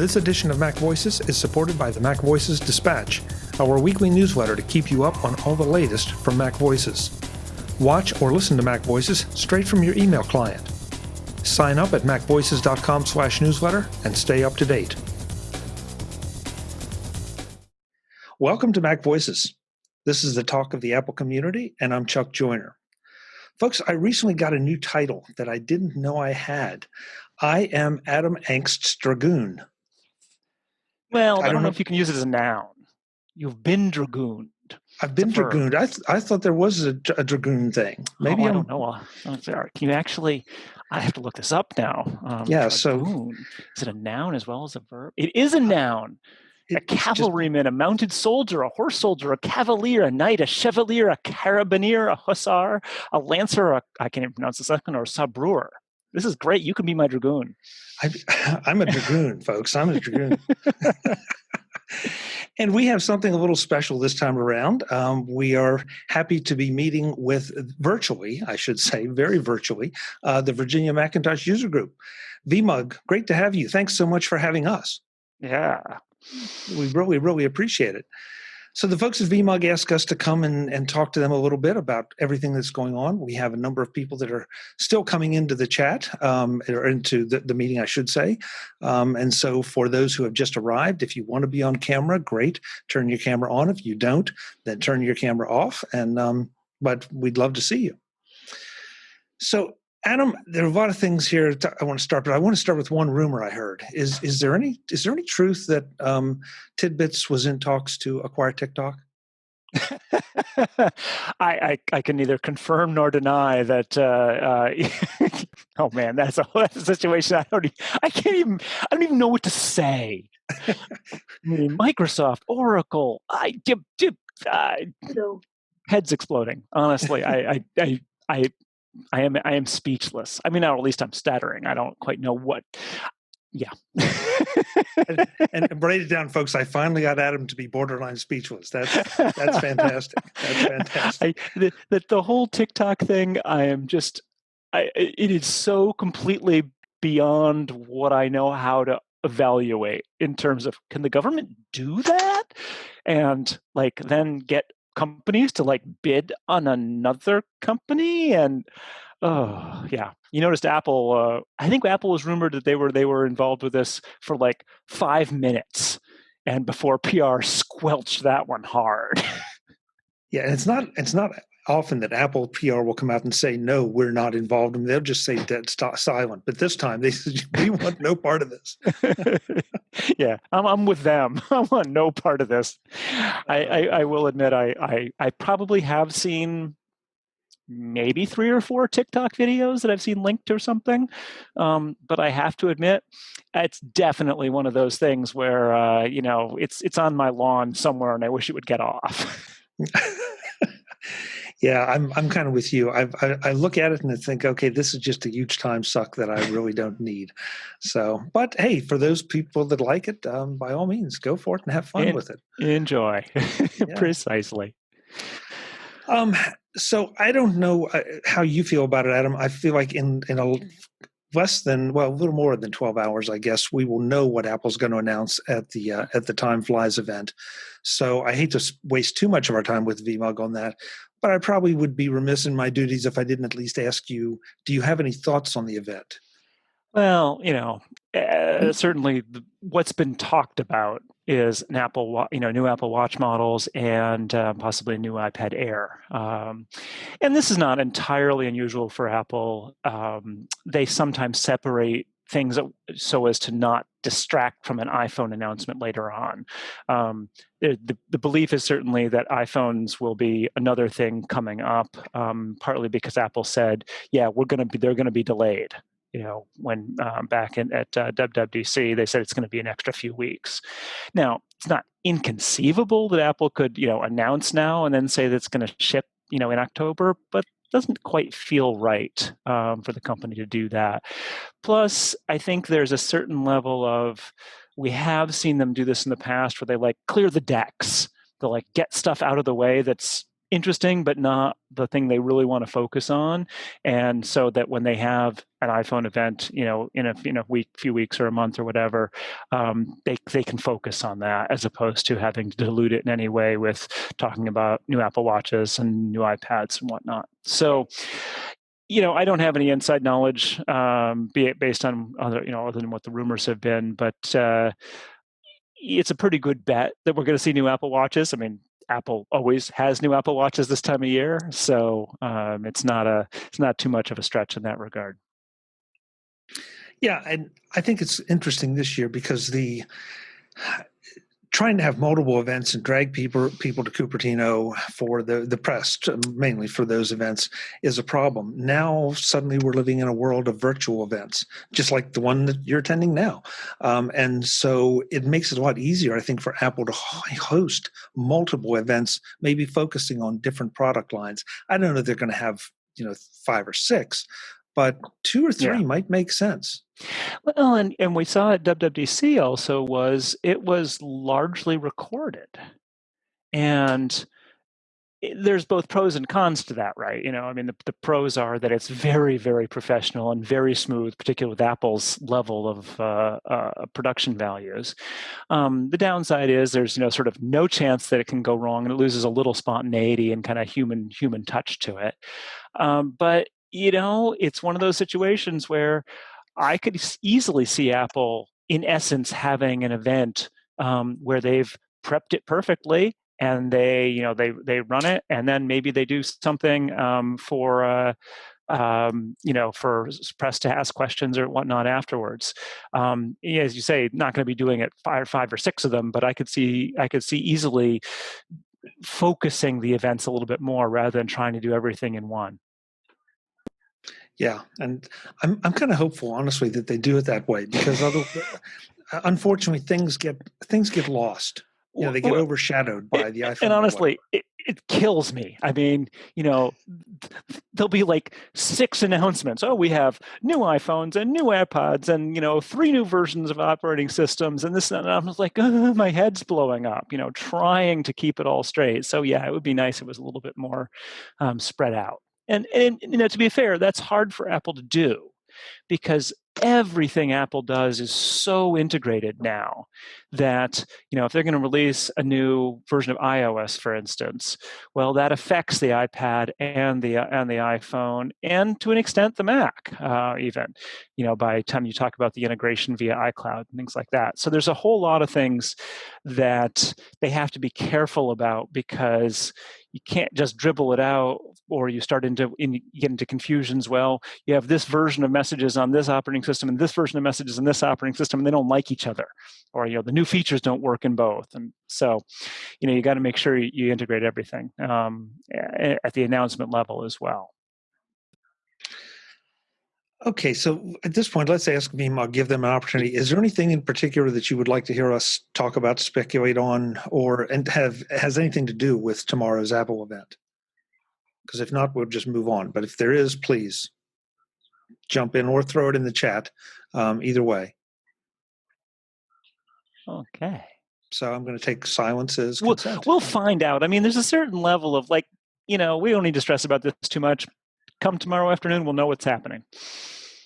This edition of MacVoices is supported by the MacVoices Dispatch, our weekly newsletter to keep you up on all the latest from MacVoices. Watch or listen to MacVoices straight from your email client. Sign up at macvoices.com/newsletter and stay up to date. Welcome to MacVoices. This is the talk of the Apple community, and I'm Chuck Joyner. Folks, I recently got a new title that I didn't know I had. I am Adam Engst's Dragoon. Well, I don't know if you can use it as a noun. You've been dragooned. I've been dragooned. I thought there was a dragoon thing. Maybe I don't know. Can you actually? I have to look this up now. Yeah. Dragoon. So, is it a noun as well as a verb? It is a noun. A cavalryman, a mounted soldier, a horse soldier, a cavalier, a knight, a chevalier, a carabineer, a hussar, a lancer, I can't even pronounce the second, or a sabreur. This is great. You can be my dragoon. I'm a dragoon, folks. I'm a dragoon. And we have something a little special this time around. We are happy to be meeting with virtually, I should say, very virtually, the Virginia Macintosh User Group. VMUG, great to have you. Thanks so much for having us. Yeah. We really, really appreciate it. So the folks at VMUG asked us to come and talk to them a little bit about everything that's going on. We have a number of people that are still coming into the chat, or into the meeting, I should say. And so for those who have just arrived, if you want to be on camera, great. Turn your camera on. If you don't, then turn your camera off. And but we'd love to see you. So Adam, there are a lot of things here I want to start, but I want to start with one rumor I heard. Is there any truth that Tidbits was in talks to acquire TikTok? I can neither confirm nor deny that. Oh man, that's a situation. I don't even know what to say. I mean, Microsoft, Oracle, heads exploding. Honestly, I am speechless. I mean, or at least I'm stuttering. I don't quite know what. Yeah. and write it down, folks. I finally got Adam to be borderline speechless. That's fantastic. That's fantastic. The whole TikTok thing, it is so completely beyond what I know how to evaluate in terms of, can the government do that? And then get companies to bid on another company. And you noticed Apple, I think Apple was rumored that they were involved with this for 5 minutes, and before PR squelched that one hard. Yeah, and it's not often that Apple PR will come out and say, no, we're not involved, and they'll just say dead silent. But this time they said, we want no part of this. Yeah, I'm with them. I want no part of this. I will admit I probably have seen maybe 3 or 4 TikTok videos that I've seen linked or something. But I have to admit, it's definitely one of those things where it's on my lawn somewhere and I wish it would get off. Yeah, I'm kind of with you. I look at it and I think, okay, this is just a huge time suck that I really don't need. So, but hey, for those people that like it, by all means, go for it and have fun with it. Enjoy. Precisely. So I don't know how you feel about it, Adam. I feel like in a little more than 12 hours, I guess, we will know what Apple's going to announce at the Time Flies event. So I hate to waste too much of our time with VMUG on that, but I probably would be remiss in my duties if I didn't at least ask you, do you have any thoughts on the event? Well, certainly what's been talked about is new Apple Watch models and possibly a new iPad Air. And this is not entirely unusual for Apple. They sometimes separate things so as to not distract from an iPhone announcement later on. The belief is certainly that iPhones will be another thing coming up, partly because Apple said, yeah, they're going to be delayed. When back at WWDC, they said it's going to be an extra few weeks. Now, it's not inconceivable that Apple could, announce now and then say that it's going to ship, in October, but it doesn't quite feel right for the company to do that. Plus, I think there's a certain level of, we have seen them do this in the past where they clear the decks. They'll get stuff out of the way that's interesting, but not the thing they really want to focus on. And so that when they have an iPhone event, in a few weeks or a month or whatever, they can focus on that as opposed to having to dilute it in any way with talking about new Apple Watches and new iPads and whatnot. So, I don't have any inside knowledge, be it based on other than what the rumors have been, but it's a pretty good bet that we're going to see new Apple Watches. I mean, Apple always has new Apple Watches this time of year, so it's not too much of a stretch in that regard. Yeah, and I think it's interesting this year because trying to have multiple events and drag people to Cupertino for the press, mainly for those events, is a problem. Now, suddenly we're living in a world of virtual events, just like the one that you're attending now. And so it makes it a lot easier, I think, for Apple to host multiple events, maybe focusing on different product lines. I don't know if they're going to have 5 or 6, but 2 or 3 might make sense. Well, and we saw at WWDC also it was largely recorded. And there's both pros and cons to that, right? I mean, the pros are that it's very, very professional and very smooth, particularly with Apple's level of production values. The downside is there's sort of no chance that it can go wrong, and it loses a little spontaneity and kind of human touch to it. But it's one of those situations where I could easily see Apple, in essence, having an event where they've prepped it perfectly, and they run it, and then maybe they do something for press to ask questions or whatnot afterwards. As you say, not going to be doing it five or six of them, but I could see easily focusing the events a little bit more rather than trying to do everything in one. Yeah, and I'm kind of hopeful, honestly, that they do it that way because unfortunately, things get lost. They get overshadowed by the iPhone. And honestly, it kills me. I mean, there'll be like 6 announcements. Oh, we have new iPhones and new AirPods and 3 new versions of operating systems and this and I'm just like, oh, my head's blowing up. Trying to keep it all straight. So yeah, it would be nice if it was a little bit more spread out. And to be fair, that's hard for Apple to do because everything Apple does is so integrated now that if they're going to release a new version of iOS, for instance, well, that affects the iPad and the iPhone, and to an extent the Mac, even by the time you talk about the integration via iCloud and things like that. So there's a whole lot of things that they have to be careful about because you can't just dribble it out, or you start get into confusions. Well, you have this version of messages on this operating system and this version of messages in this operating system, and they don't like each other, or the new features don't work in both. And so, you got to make sure you integrate everything at the announcement level as well. Okay, so at this point, let's ask VMUG, give them an opportunity. Is there anything in particular that you would like to hear us talk about, speculate on, and has anything to do with tomorrow's Apple event? Because if not, we'll just move on. But if there is, please jump in or throw it in the chat. Either way. Okay. So I'm going to take silence as consent. We'll find out. I mean, there's a certain level of we don't need to stress about this too much. Come tomorrow afternoon, we'll know what's happening.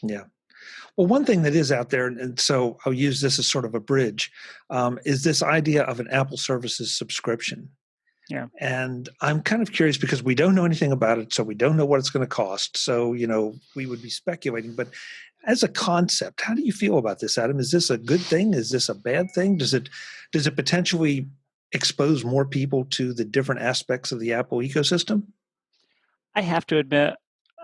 Yeah. Well, one thing that is out there, and so I'll use this as sort of a bridge, is this idea of an Apple Services subscription. Yeah. And I'm kind of curious because we don't know anything about it, so we don't know what it's going to cost. So, we would be speculating. But as a concept, how do you feel about this, Adam? Is this a good thing? Is this a bad thing? Does it potentially expose more people to the different aspects of the Apple ecosystem? I have to admit,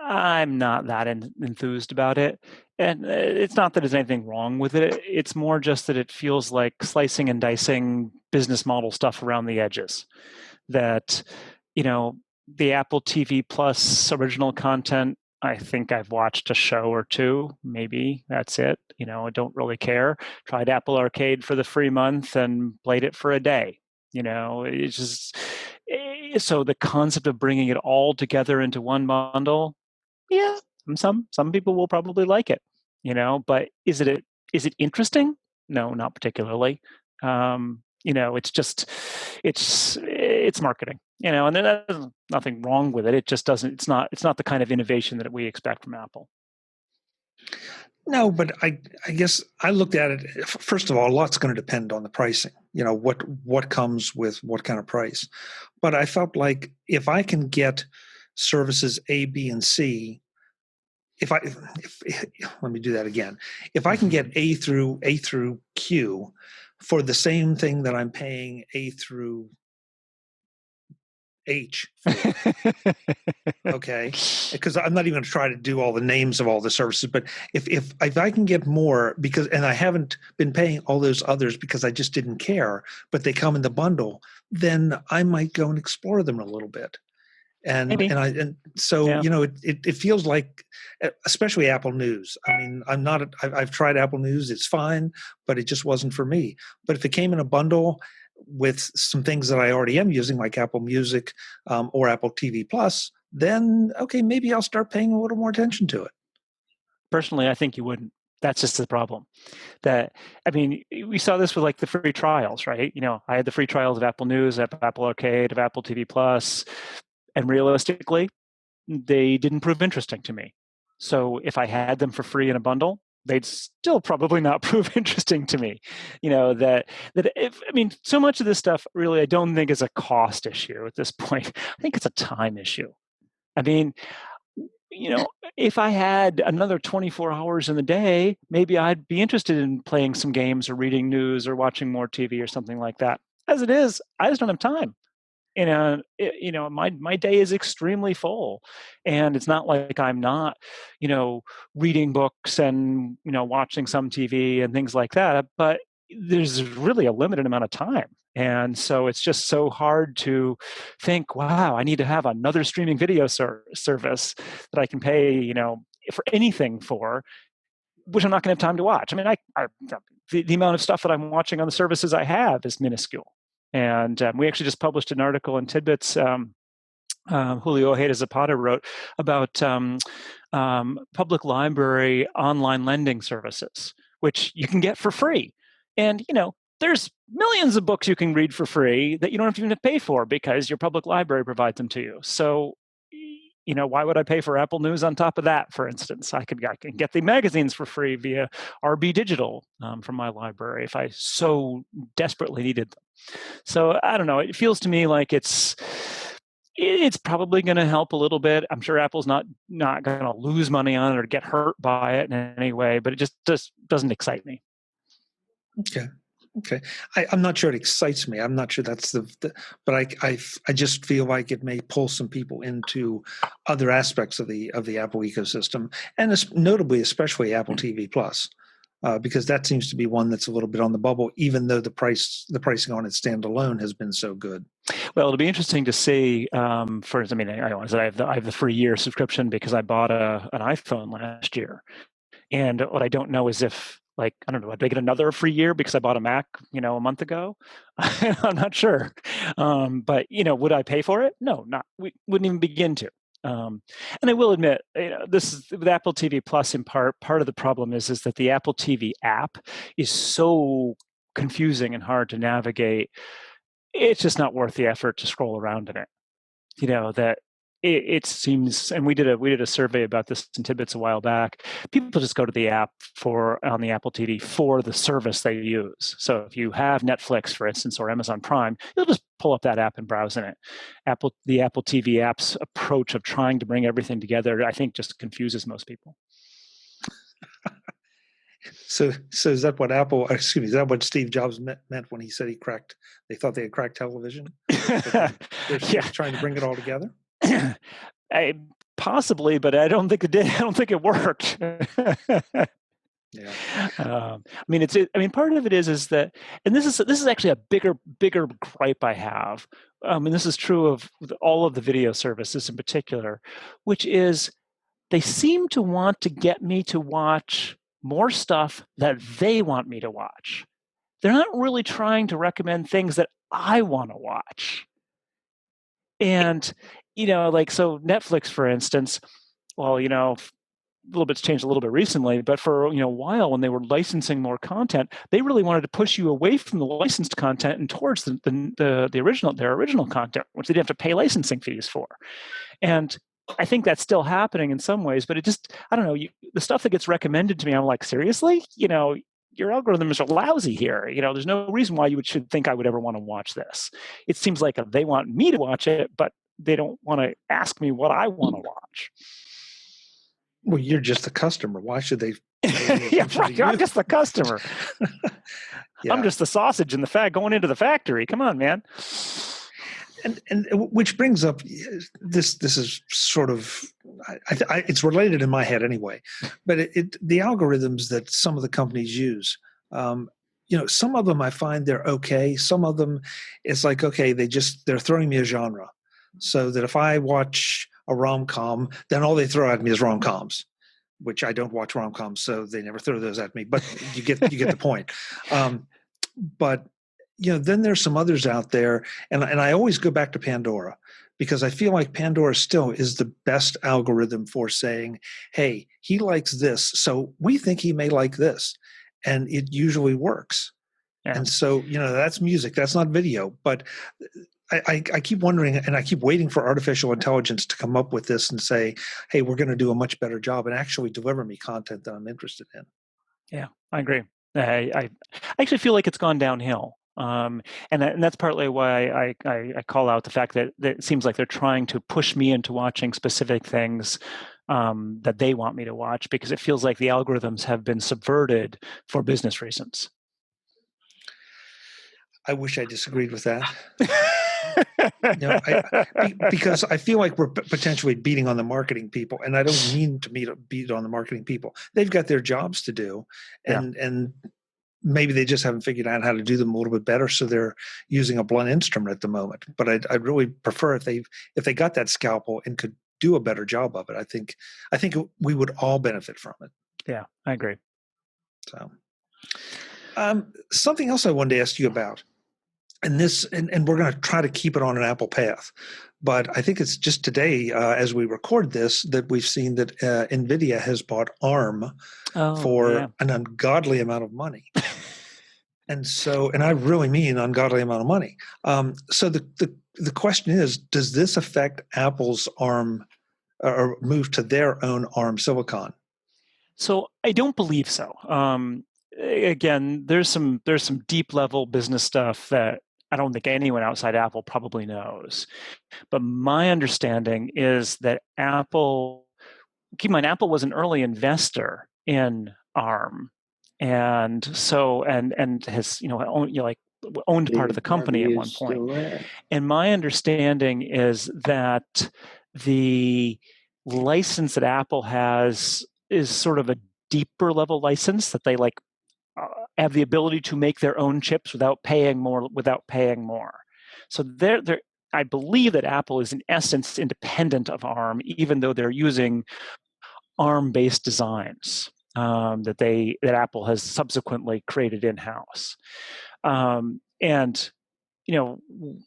I'm not that enthused about it. And it's not that there's anything wrong with it. It's more just that it feels like slicing and dicing business model stuff around the edges. That, the Apple TV Plus original content, I think I've watched a show or two, maybe that's it. I don't really care. Tried Apple Arcade for the free month and played it for a day. It's just, so the concept of bringing it all together into one bundle, yeah, some people will probably like it, but is it interesting? No, not particularly. it's marketing, and there's nothing wrong with it. It just doesn't. It's not the kind of innovation that we expect from Apple. No, but I guess I looked at it. First of all, a lot's going to depend on the pricing. What comes with what kind of price. But I felt like if I can get services A, B, and C, let me do that again. If I can get A through Q for the same thing that I'm paying A through H for, okay, because I'm not even going to try to do all the names of all the services, but if I can get more, and I haven't been paying all those others because I just didn't care, but they come in the bundle, then I might go and explore them a little bit. Maybe. And so Yeah. it feels like, especially Apple News. I mean, I've tried Apple News, it's fine, but it just wasn't for me. But if it came in a bundle with some things that I already am using, like Apple Music or Apple TV Plus, then okay, maybe I'll start paying a little more attention to it. Personally, I think you wouldn't. That's just the problem. We saw this with like the free trials, right? I had the free trials of Apple News, Apple Arcade, of Apple TV Plus, and realistically, they didn't prove interesting to me. So if I had them for free in a bundle, they'd still probably not prove interesting to me. So much of this stuff really I don't think is a cost issue at this point. I think it's a time issue. I mean, if I had another 24 hours in the day, maybe I'd be interested in playing some games or reading news or watching more TV or something like that. As it is, I just don't have time. My day is extremely full, and it's not like I'm not, reading books and watching some TV and things like that. But there's really a limited amount of time, and so it's just so hard to think, wow, I need to have another streaming video service that I can pay, for anything for, which I'm not going to have time to watch. I mean, the amount of stuff that I'm watching on the services I have is minuscule. And we actually just published an article in Tidbits. Julio Ojeda Zapata wrote about public library online lending services, which you can get for free. And, there's millions of books you can read for free that you don't even have to pay for because your public library provides them to you. So, why would I pay for Apple News on top of that, for instance? I can get the magazines for free via RB Digital from my library if I so desperately needed them. So I don't know. It feels to me like it's probably going to help a little bit. I'm sure Apple's not going to lose money on it or get hurt by it in any way, but it just doesn't excite me. Okay. I'm not sure it excites me. I'm not sure that's but I just feel like it may pull some people into other aspects of the Apple ecosystem, and notably, especially Apple TV Plus. Because that seems to be one that's a little bit on the bubble, even though the pricing on it standalone has been so good. Well, it'll be interesting to see. I have the free year subscription because I bought an iPhone last year, and what I don't know is if, I don't know, did I get another free year because I bought a Mac, a month ago? I'm not sure. But would I pay for it? No, we wouldn't even begin to. And I will admit, this is with Apple TV Plus. In part of the problem is that the Apple TV app is so confusing and hard to navigate. It's just not worth the effort to scroll around in it. That it seems, and we did a survey about this in Tidbits a while back. People just go to the app on the Apple TV for the service they use. So if you have Netflix, for instance, or Amazon Prime, you'll just pull up that app and browse in it. The Apple TV app's approach of trying to bring everything together, I think, just confuses most people. So is that what Steve Jobs meant when he said they thought they had cracked television? They're trying to bring it all together? Possibly, but I don't think it did. I don't think it worked. Yeah. Part of it is that, and this is actually a bigger gripe I have. And this is true of all of the video services in particular, which is they seem to want to get me to watch more stuff that they want me to watch. They're not really trying to recommend things that I want to watch. And, so Netflix, for instance, well, little bit's changed a little bit recently, but for a while when they were licensing more content, they really wanted to push you away from the licensed content and towards their original content, which they didn't have to pay licensing fees for. And I think that's still happening in some ways, but it just, I don't know, the stuff that gets recommended to me, I'm like, seriously? Your algorithms are lousy here. There's no reason why you should think I would ever want to watch this. It seems like they want me to watch it, but they don't want to ask me what I want to watch. Well, you're just the customer. Why should they? Yeah, right. I'm just the customer. Yeah. I'm just the sausage in the fat going into the factory. Come on, man. And which brings up this is sort of it's related in my head anyway, but the algorithms that some of the companies use, some of them I find they're okay. Some of them it's like, okay, they're throwing me a genre, so that if I watch a rom-com, then all they throw at me is rom-coms, which I don't watch rom-coms, so they never throw those at me. But you get the point. But then there's some others out there, and I always go back to Pandora, because I feel like Pandora still is the best algorithm for saying, hey, he likes this, so we think he may like this, and it usually works. Yeah. And so that's music, that's not video, but I keep wondering, and I keep waiting for artificial intelligence to come up with this and say, hey, we're going to do a much better job and actually deliver me content that I'm interested in. Yeah, I agree. I actually feel like it's gone downhill. And that's partly why I call out the fact that it seems like they're trying to push me into watching specific things that they want me to watch, because it feels like the algorithms have been subverted for business reasons. I wish I disagreed with that. Because I feel like we're potentially beating on the marketing people, and I don't mean to beat on the marketing people. They've got their jobs to do, and maybe they just haven't figured out how to do them a little bit better, so they're using a blunt instrument at the moment. But I'd really prefer if they got that scalpel and could do a better job of it. I think we would all benefit from it. Yeah, I agree. So, something else I wanted to ask you about. And we're going to try to keep it on an Apple path, but I think it's just today, as we record this, that we've seen that Nvidia has bought ARM for an ungodly amount of money, and I really mean ungodly amount of money. So the question is, does this affect Apple's ARM or move to their own ARM silicon? So I don't believe so. Again, there's some deep level business stuff that I don't think anyone outside Apple probably knows. But my understanding is that Apple, keep in mind, Apple was an early investor in ARM, and so and has owned part of the company at one point. And my understanding is that the license that Apple has is sort of a deeper level license, that they have the ability to make their own chips without paying more. So I believe that Apple is in essence independent of ARM, even though they're using ARM-based designs that Apple has subsequently created in-house. There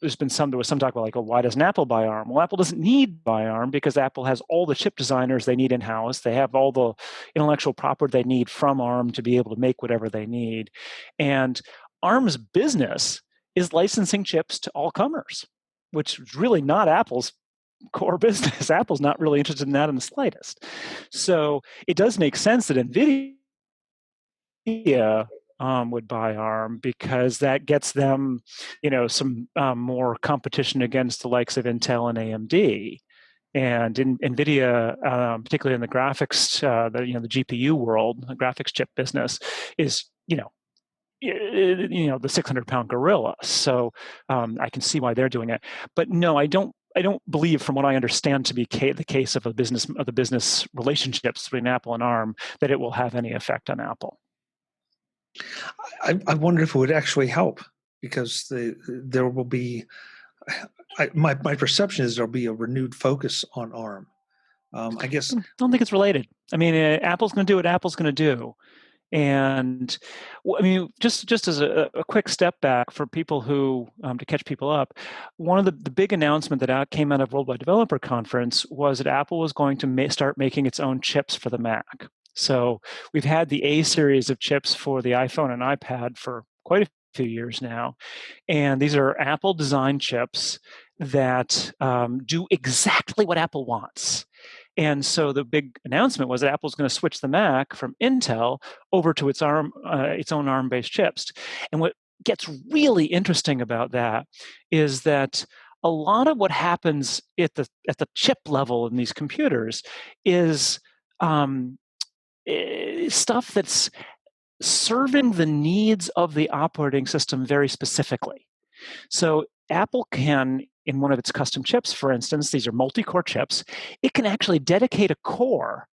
was some talk about why doesn't Apple buy ARM? Well, Apple doesn't need to buy ARM because Apple has all the chip designers they need in-house. They have all the intellectual property they need from ARM to be able to make whatever they need. And ARM's business is licensing chips to all comers, which is really not Apple's core business. Apple's not really interested in that in the slightest. So it does make sense that Nvidia would buy ARM, because that gets them, some more competition against the likes of Intel and AMD. And in Nvidia, particularly in the graphics, the GPU world, the graphics chip business is, the 600-pound gorilla. So I can see why they're doing it. But no, I don't believe, from what I understand to be the case of the business relationships between Apple and ARM, that it will have any effect on Apple. I wonder if it would actually help, because there will be. My perception is there'll be a renewed focus on ARM. I guess. I don't think it's related. I mean, Apple's going to do what Apple's going to do, And I mean, just as a quick step back for people who, to catch people up, one of the big announcement that came out of Worldwide Developer Conference was that Apple was going to start making its own chips for the Mac. So we've had the A series of chips for the iPhone and iPad for quite a few years now. And these are Apple design chips that do exactly what Apple wants. And so the big announcement was that Apple's going to switch the Mac from Intel over to its own ARM-based chips. And what gets really interesting about that is that a lot of what happens at the chip level in these computers is stuff that's serving the needs of the operating system very specifically. So Apple can, in one of its custom chips, for instance, these are multi-core chips, it can actually dedicate a core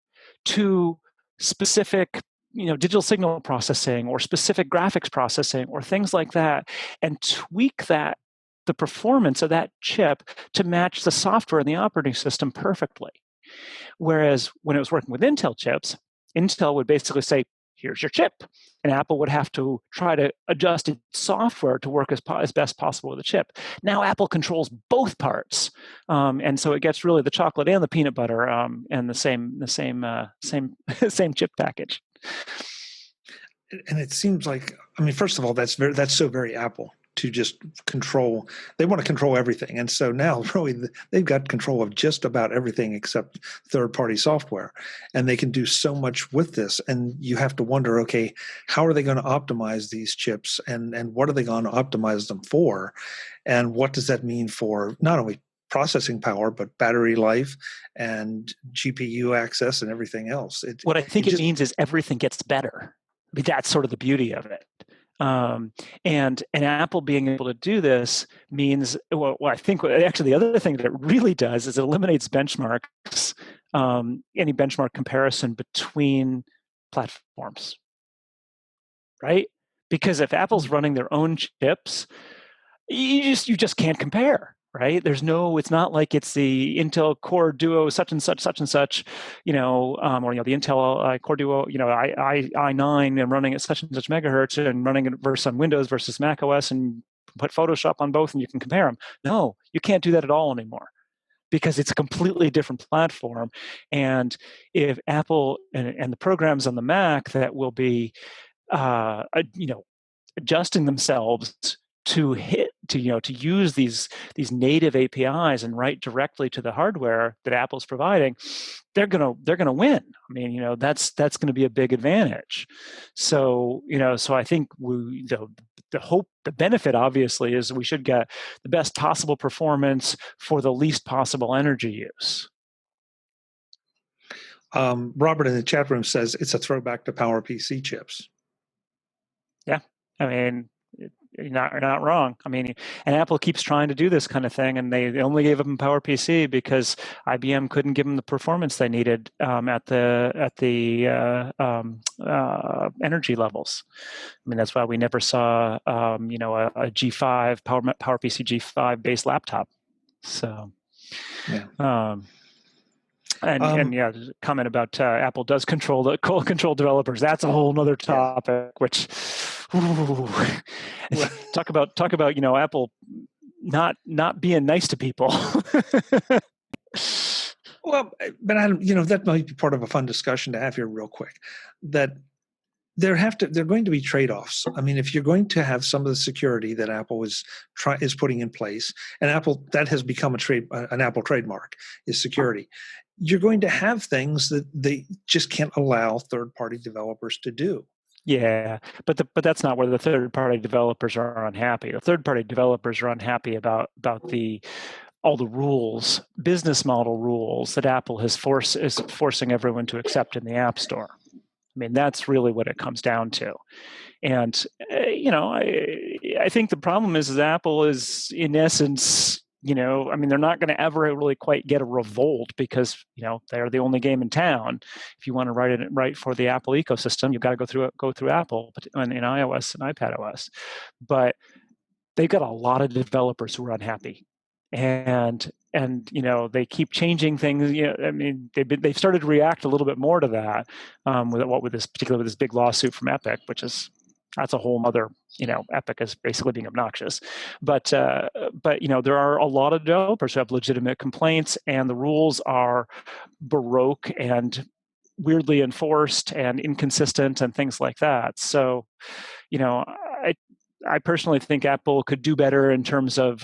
to specific digital signal processing or specific graphics processing or things like that, and tweak the performance of that chip to match the software in the operating system perfectly. Whereas when it was working with Intel chips, Intel would basically say, here's your chip. And Apple would have to try to adjust its software to work as best possible with the chip. Now Apple controls both parts. And so it gets really the chocolate and the peanut butter and the same same chip package. And it seems like, I mean, first of all, that's so very Apple to just control. They want to control everything. And so now really they've got control of just about everything except third-party software. And they can do so much with this. And you have to wonder, okay, how are they going to optimize these chips? And what are they going to optimize them for? And what does that mean for not only processing power, but battery life and GPU access and everything else? What I think it means is everything gets better. I mean, that's sort of the beauty of it. And Apple being able to do this means, well, I think actually the other thing that it really does is it eliminates benchmarks, any benchmark comparison between platforms, right? Because if Apple's running their own chips, you just can't compare. Right? It's not like it's the Intel Core Duo such and such, or the Intel Core Duo, i9 and running at such and such megahertz and running it versus on Windows versus Mac OS and put Photoshop on both and you can compare them. No, you can't do that at all anymore because it's a completely different platform. And if Apple and the programs on the Mac that will be, adjusting themselves to use these native APIs and write directly to the hardware that Apple's providing, they're gonna win. I mean, that's going to be a big advantage. So so I think the benefit obviously is we should get the best possible performance for the least possible energy use. Robert in the chat room says it's a throwback to PowerPC chips. Yeah, I mean. You're not wrong. I mean, and Apple keeps trying to do this kind of thing, and they only gave them PowerPC because IBM couldn't give them the performance they needed at the energy levels. I mean, that's why we never saw a G5 PowerPC G5 based laptop. So, yeah. And yeah, there's a comment about Apple does control developers. That's a whole other topic, which talk about Apple not being nice to people. Well, but that might be part of a fun discussion to have here real quick. That there are going to be trade-offs. I mean, if you're going to have some of the security that Apple is putting in place, and that has become an Apple trademark is security. You're going to have things that they just can't allow third-party developers to do. Yeah, but that's not where the third-party developers are unhappy. The third-party developers are unhappy about all the rules, business model rules that Apple is forcing everyone to accept in the App Store. I mean, that's really what it comes down to. And I think the problem is Apple is in essence. I mean, they're not going to ever really quite get a revolt because, they're the only game in town. If you want to write for the Apple ecosystem, you've got to go through Apple in iOS and iPadOS. But they've got a lot of developers who are unhappy. and they keep changing things. I mean, they've started to react a little bit more to that with this big lawsuit from Epic, that's a whole other, Epic is basically being obnoxious. But there are a lot of developers who have legitimate complaints, and the rules are baroque and weirdly enforced and inconsistent and things like that. So, I personally think Apple could do better in terms of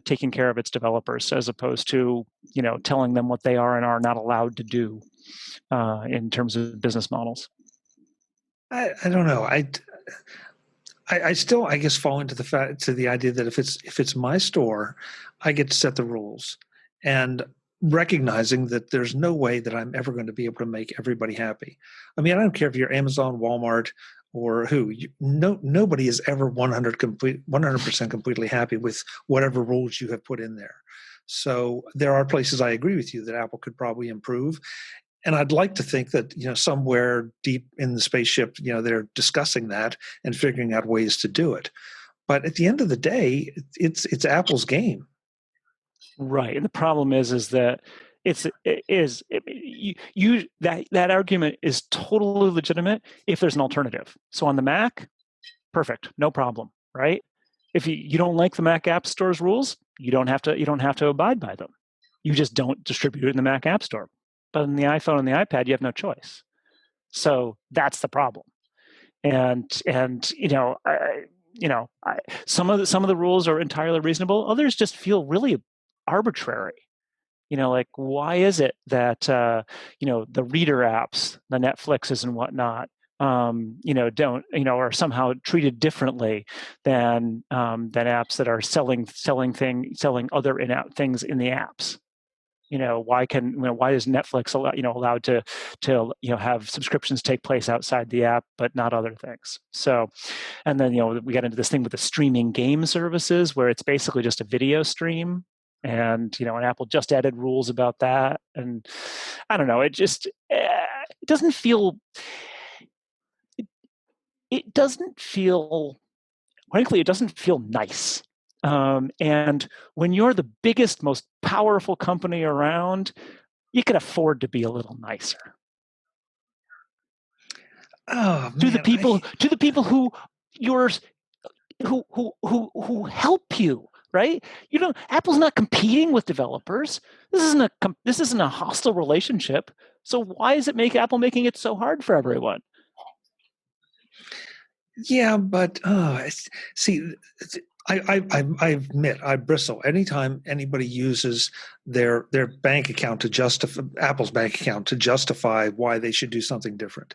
taking care of its developers, as opposed to telling them what they are and are not allowed to do in terms of business models. I don't know. I still, I guess, fall into the idea that if it's my store, I get to set the rules, and recognizing that there's no way that I'm ever going to be able to make everybody happy. I mean, I don't care if you're Amazon, Walmart, or who. Nobody is ever 100% completely happy with whatever rules you have put in there. So there are places, I agree with you, that Apple could probably improve. And I'd like to think that, somewhere deep in the spaceship, they're discussing that and figuring out ways to do it. But at the end of the day, it's Apple's game. Right. And the problem is that that argument is totally legitimate if there's an alternative. So on the Mac, perfect, no problem, right? If you don't like the Mac App Store's rules, you don't have to abide by them. You just don't distribute it in the Mac App Store. But in the iPhone and the iPad, you have no choice. So that's the problem. And some of the rules are entirely reasonable. Others just feel really arbitrary. Like, why is it that the reader apps, the Netflixes and whatnot, don't are somehow treated differently than apps that are selling other in-app things in the apps? Why is Netflix allowed to have subscriptions take place outside the app but not other things? So, and then we got into this thing with the streaming game services where it's basically just a video stream, and and Apple just added rules about that, and I don't know, it just it doesn't feel frankly, it doesn't feel nice. And when you're the biggest, most powerful company around, you can afford to be a little nicer. Oh, to man, the people who help you, right? Apple's not competing with developers. This isn't a hostile relationship. So why is Apple making it so hard for everyone? Yeah, but see, I admit I bristle anytime anybody uses their bank account to justify Apple's bank account to justify why they should do something different,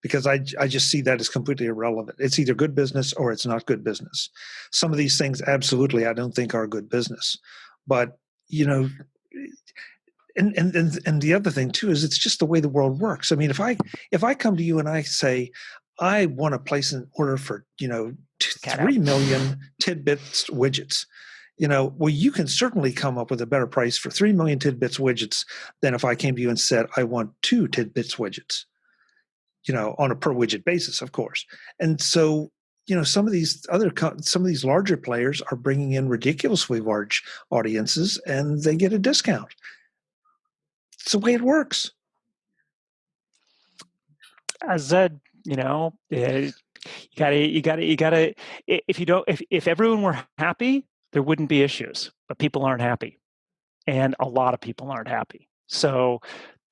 because I just see that as completely irrelevant. It's either good business or it's not good business. Some of these things, absolutely, I don't think are good business, but and the other thing too is it's just the way the world works. I mean, if I come to you and I say I want to place an order for 3 million tidbits widgets, well, you can certainly come up with a better price for 3 million tidbits widgets than if I came to you and said I want 2 tidbits widgets, on a per widget basis, of course. And so some of these larger players are bringing in ridiculously large audiences, and they get a discount. It's the way it works. As said, you gotta. If everyone were happy, there wouldn't be issues. But people aren't happy, and a lot of people aren't happy. So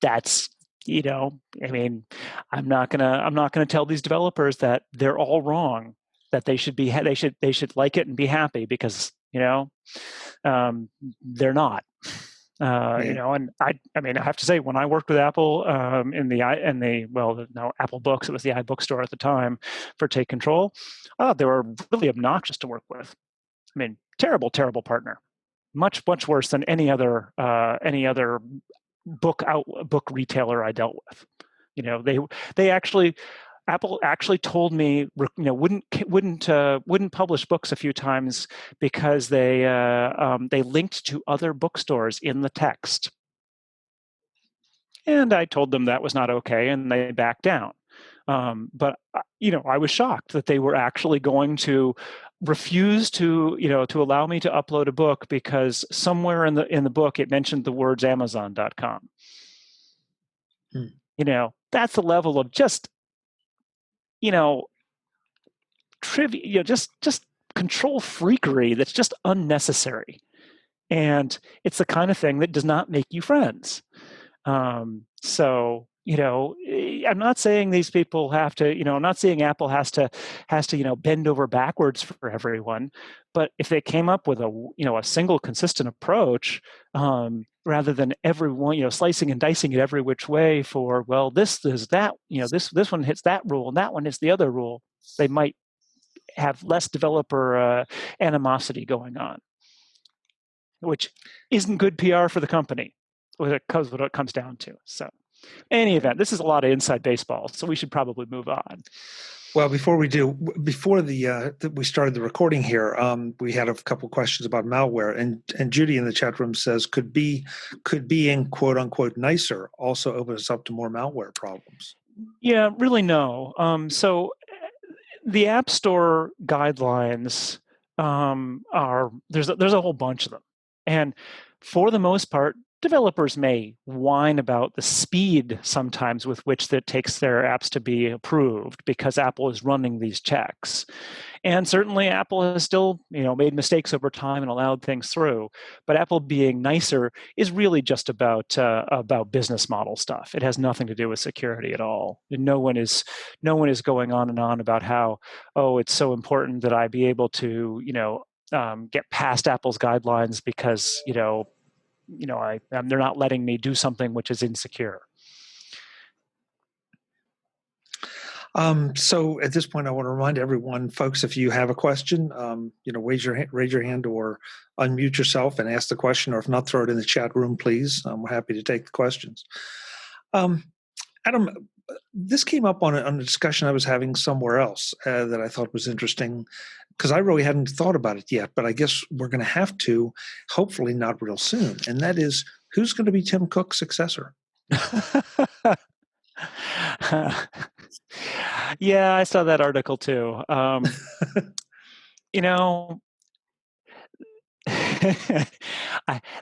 that's I mean, I'm not gonna tell these developers that they're all wrong, that they should like it and be happy, because they're not. And I mean, I have to say, when I worked with Apple Apple Books, it was the iBook store at the time, for Take Control, they were really obnoxious to work with. I mean, terrible partner, much worse than any other book retailer I dealt with. Apple actually told me, wouldn't publish books a few times because they linked to other bookstores in the text, and I told them that was not okay, and they backed down. But I was shocked that they were actually going to refused to allow me to upload a book because somewhere in the book it mentioned the words Amazon.com. That's the level of just trivia, just control freakery that's just unnecessary, and it's the kind of thing that does not make you friends. So I'm not saying these people have to, I'm not saying Apple has to bend over backwards for everyone, but if they came up with a single consistent approach, rather than everyone, slicing and dicing it every which way for, well, this is that, this one hits that rule and that one hits the other rule, they might have less developer animosity going on, which isn't good PR for the company, what it comes down to. So, in any event, this is a lot of inside baseball, so we should probably move on. Well, before we started the recording here, we had a couple questions about malware, and Judy in the chat room says could being quote unquote nicer also open us up to more malware problems. Yeah, really no. So the App Store guidelines there's a whole bunch of them, and for the most part, developers may whine about the speed sometimes with which that takes their apps to be approved because Apple is running these checks. And certainly Apple has still, made mistakes over time and allowed things through. But Apple being nicer is really just about business model stuff. It has nothing to do with security at all. And no one is going on and on about how, it's so important that I be able to, get past Apple's guidelines because, they're not letting me do something which is insecure. So at this point, I want to remind everyone, folks, if you have a question, raise your hand or unmute yourself and ask the question, or if not, throw it in the chat room, please. We're happy to take the questions. Adam, this came up on a discussion I was having somewhere else that I thought was interesting, because I really hadn't thought about it yet, but I guess we're going to have to, hopefully not real soon. And that is, who's going to be Tim Cook's successor? Yeah, I saw that article too.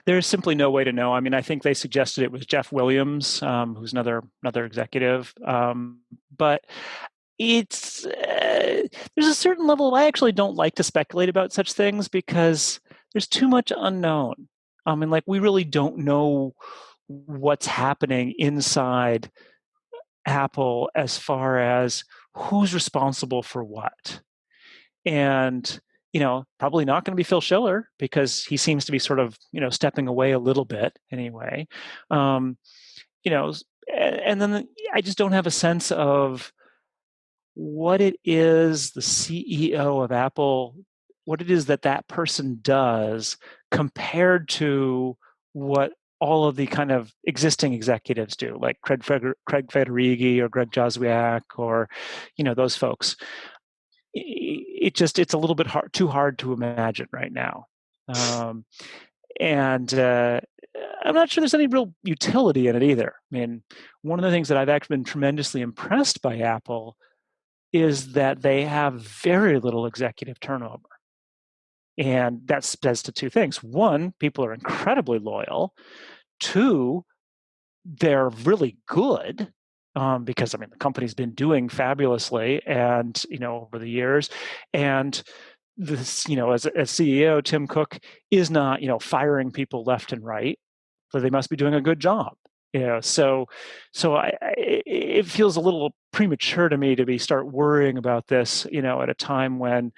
There's simply no way to know. I mean, I think they suggested it was Jeff Williams, who's another executive. But it's there's a certain level. I actually don't like to speculate about such things because there's too much unknown. I mean, we really don't know what's happening inside Apple as far as who's responsible for what. And probably not going to be Phil Schiller because he seems to be sort of, stepping away a little bit anyway. And then I just don't have a sense of what it is the CEO of Apple, what it is that person does compared to what all of the kind of existing executives do, like Craig Federighi or Greg Joswiak or, those folks. It's a little bit too hard to imagine right now. And I'm not sure there's any real utility in it either. I mean, one of the things that I've actually been tremendously impressed by Apple is that they have very little executive turnover. And that says to two things. One, people are incredibly loyal. Two, they're really good. Because the company's been doing fabulously, and over the years, and this as CEO, Tim Cook is not firing people left and right, so they must be doing a good job. So it feels a little premature to me to start worrying about this, at a time when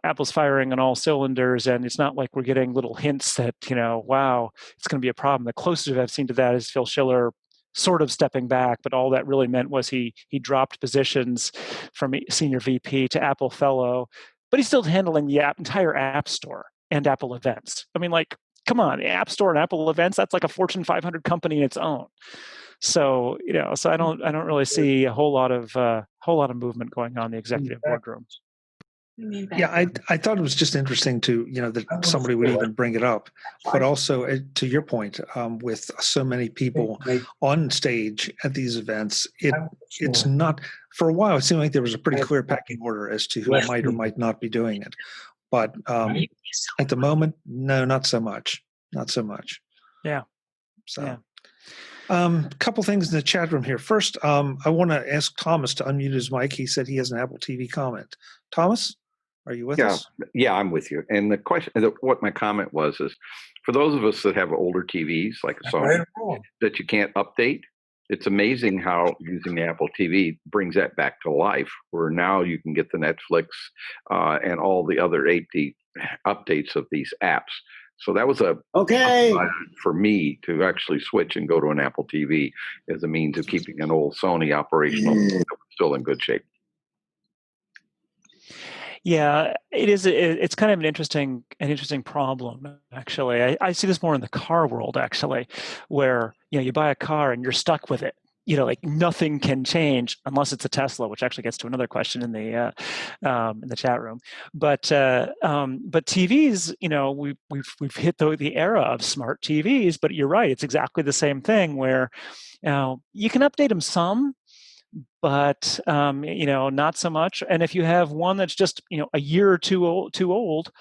Apple's firing on all cylinders, and it's not like we're getting little hints that wow, it's going to be a problem. The closest I've seen to that is Phil Schiller sort of stepping back, but all that really meant was he dropped positions from senior VP to Apple fellow, but he's still handling the entire App Store and Apple events. I mean, come on, the App Store and Apple events, that's like a Fortune 500 company in its own. So, so I don't really see a whole lot of movement going on in the executive boardroom. Yeah, I thought it was just interesting to, that somebody would even bring it up, but also to your point, with so many people on stage at these events, it's not, for a while, it seemed like there was a pretty clear pecking order as to who might or might not be doing it. But at the moment, no, not so much. Not so much. Yeah. So. Yeah. Couple things in the chat room here. First, I want to ask Thomas to unmute his mic. He said he has an Apple TV comment. Thomas, are you with us? Yeah, I'm with you. And the question, what my comment was, is for those of us that have older TVs, like a Sony, that you can't update, it's amazing how using the Apple TV brings that back to life, where now you can get the Netflix and all the other 80 updates of these apps. So that was for me to actually switch and go to an Apple TV as a means of keeping an old Sony operational still in good shape. Yeah, it is. It's kind of an interesting problem, actually. I see this more in the car world, actually, where you buy a car and you're stuck with it. Like nothing can change unless it's a Tesla, which actually gets to another question in the chat room. But TVs, we've hit the era of smart TVs. But you're right; it's exactly the same thing where you can update them some, but not so much. And if you have one that's just a year or two old,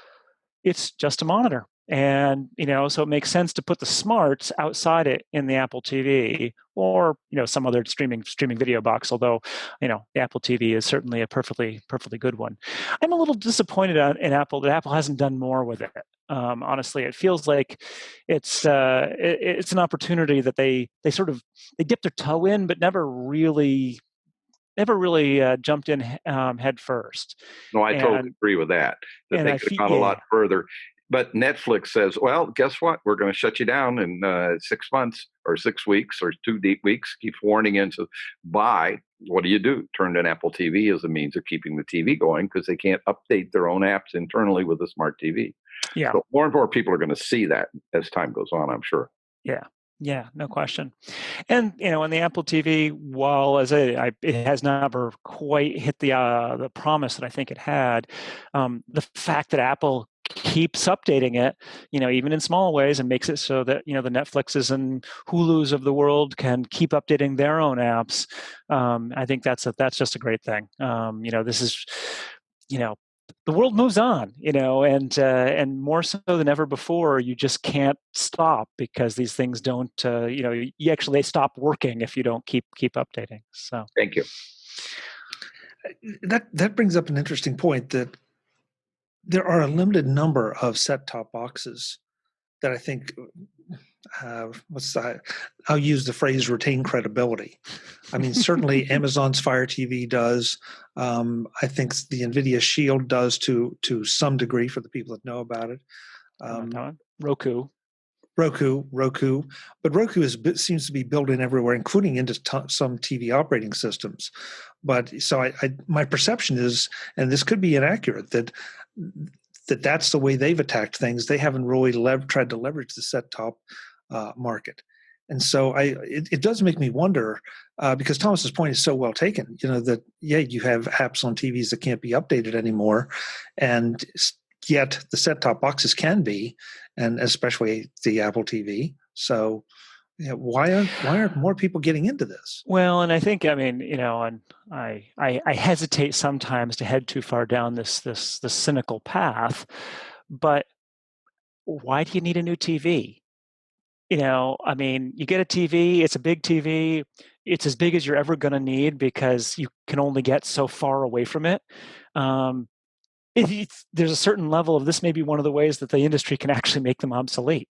it's just a monitor. And so it makes sense to put the smarts outside it in the Apple TV or some other streaming video box. Although the Apple TV is certainly a perfectly good one. I'm a little disappointed in Apple that Apple hasn't done more with it. Honestly, it feels like it's an opportunity that they dip their toe in, but never really jumped in head first. No, I totally agree with that. That they could have gone a lot further. But Netflix says, well, guess what? We're going to shut you down in 6 months or 6 weeks or 2 deep weeks. Keeps warning into buy. What do? Turn to an Apple TV as a means of keeping the TV going because they can't update their own apps internally with a smart TV. Yeah. So more and more people are going to see that as time goes on, I'm sure. Yeah. Yeah, no question. And in the Apple TV, while it has never quite hit the promise that I think it had, the fact that Apple keeps updating it, even in small ways, and makes it so that the Netflixes and Hulus of the world can keep updating their own apps. I think that's just a great thing. This is the world moves on, and more so than ever before, you just can't stop because these things don't, they stop working if you don't keep updating. So thank you. That brings up an interesting point that there are a limited number of set-top boxes that I think, I'll use the phrase retain credibility. I mean, certainly Amazon's Fire TV does. I think the Nvidia Shield does to some degree for the people that know about it. Roku. But Roku seems to be built in everywhere, including into some TV operating systems. But so my perception is, and this could be inaccurate, that's the way they've attacked things. They haven't really tried to leverage the set-top market. And so it does make me wonder, because Thomas's point is so well taken, that, you have apps on TVs that can't be updated anymore, and yet the set-top boxes can be, and especially the Apple TV. So why aren't more people getting into this? Well, and I think, and I hesitate sometimes to head too far down this cynical path, but why do you need a new TV? You get a TV, it's a big TV, it's as big as you're ever going to need because you can only get so far away from it. There's a certain level of this may be one of the ways that the industry can actually make them obsolete.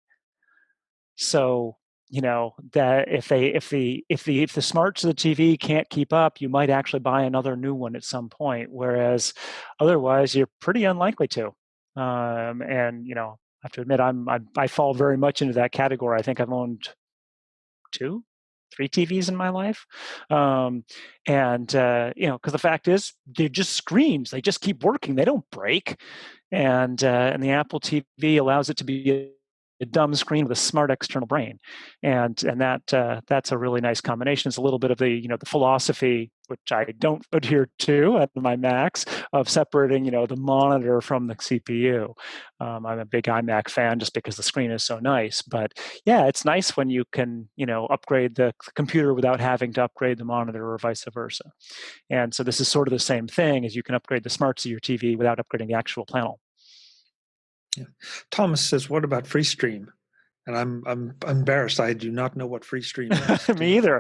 So, that if the smarts of the TV can't keep up, you might actually buy another new one at some point, whereas otherwise you're pretty unlikely to. And I have to admit, I fall very much into that category. I think I've owned 2, 3 TVs in my life, because the fact is, they're just screens. They just keep working. They don't break, and the Apple TV allows it to be a dumb screen with a smart external brain, and that's a really nice combination. It's a little bit of the the philosophy, which I don't adhere to at my Macs, of separating the monitor from the CPU. I'm a big iMac fan just because the screen is so nice. But yeah, it's nice when you can upgrade the computer without having to upgrade the monitor or vice versa. And so this is sort of the same thing as you can upgrade the smarts of your TV without upgrading the actual panel. Yeah. Thomas says, "What about FreeStream?" And I'm embarrassed. I do not know what FreeStream is. Me either.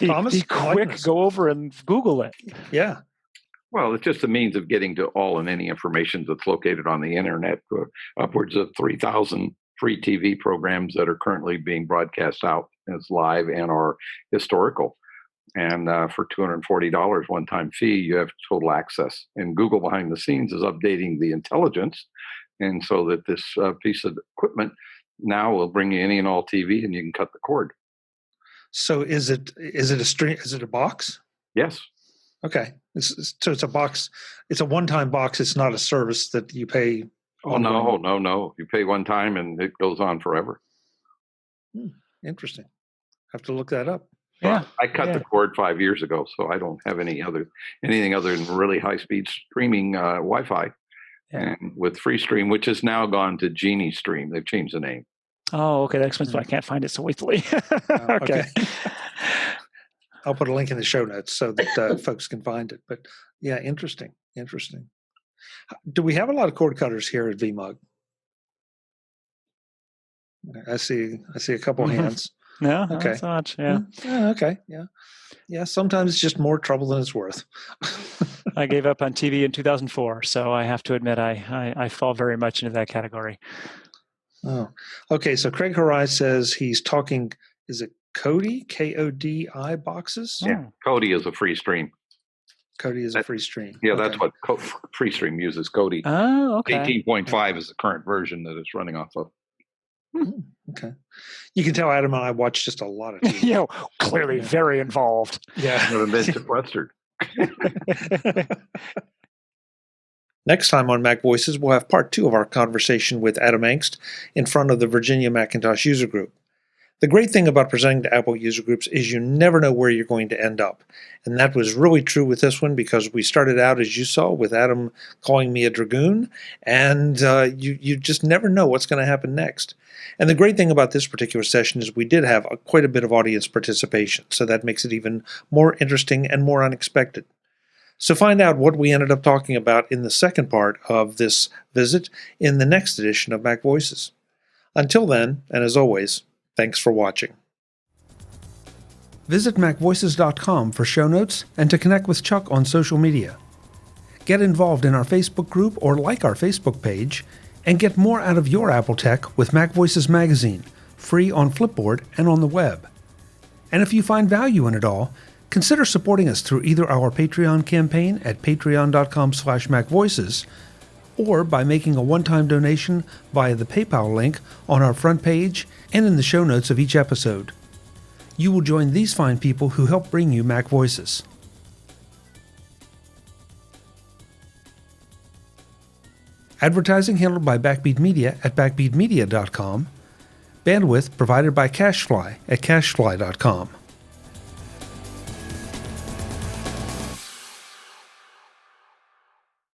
Thomas, be quick. Go over and Google it. Yeah. Well, it's just a means of getting to all and any information that's located on the internet. Upwards of 3,000 free TV programs that are currently being broadcast out as live and are historical. And for $240 one-time fee, you have total access. And Google behind the scenes is updating the intelligence, and so that this piece of equipment now will bring you any and all TV, and you can cut the cord. So is it a stream? Is it a box? Yes. Okay. So it's a box. It's a one-time box. It's not a service that you pay. Oh, no. You pay one time and it goes on forever. Interesting. Have to look that up. Yeah. I cut the cord 5 years ago, so I don't have anything other than really high-speed streaming Wi-Fi. Yeah. And with FreeStream, which has now gone to Genie Stream. They've changed the name. Oh, okay. That explains why I can't find it so easily. Okay. I'll put a link in the show notes so that folks can find it. But yeah, interesting. Do we have a lot of cord cutters here at VMUG? I see a couple hands. No, okay. Not so much. Yeah. Okay. Yeah. Sometimes it's just more trouble than it's worth. I gave up on TV in 2004, so I have to admit I fall very much into that category. Oh, okay. So Craig Harai says he's talking. Is it Kodi? Kodi boxes? Yeah, Kodi is a free stream. Kodi is a free stream. Yeah, okay. That's what FreeStream uses. Kodi. Oh, okay. 18.5 is the current version that it's running off of. Okay. You can tell Adam and I watch just a lot of TV. Clearly very involved. Yeah. Never been sequestered. Next time on MacVoices, we'll have part 2 of our conversation with Adam Engst in front of the Virginia Macintosh User Group. The great thing about presenting to Apple user groups is you never know where you're going to end up. And that was really true with this one because we started out, as you saw, with Adam calling me a dragoon, and you just never know what's going to happen next. And the great thing about this particular session is we did have quite a bit of audience participation, so that makes it even more interesting and more unexpected. So find out what we ended up talking about in the second part of this visit in the next edition of MacVoices. Until then, and as always, thanks for watching. Visit MacVoices.com for show notes and to connect with Chuck on social media. Get involved in our Facebook group or like our Facebook page, and get more out of your Apple tech with MacVoices Magazine, free on Flipboard and on the web. And if you find value in it all, consider supporting us through either our Patreon campaign at patreon.com/MacVoices or by making a one-time donation via the PayPal link on our front page and in the show notes of each episode. You will join these fine people who help bring you MacVoices. Advertising handled by Backbeat Media at backbeatmedia.com. Bandwidth provided by CacheFly at cachefly.com.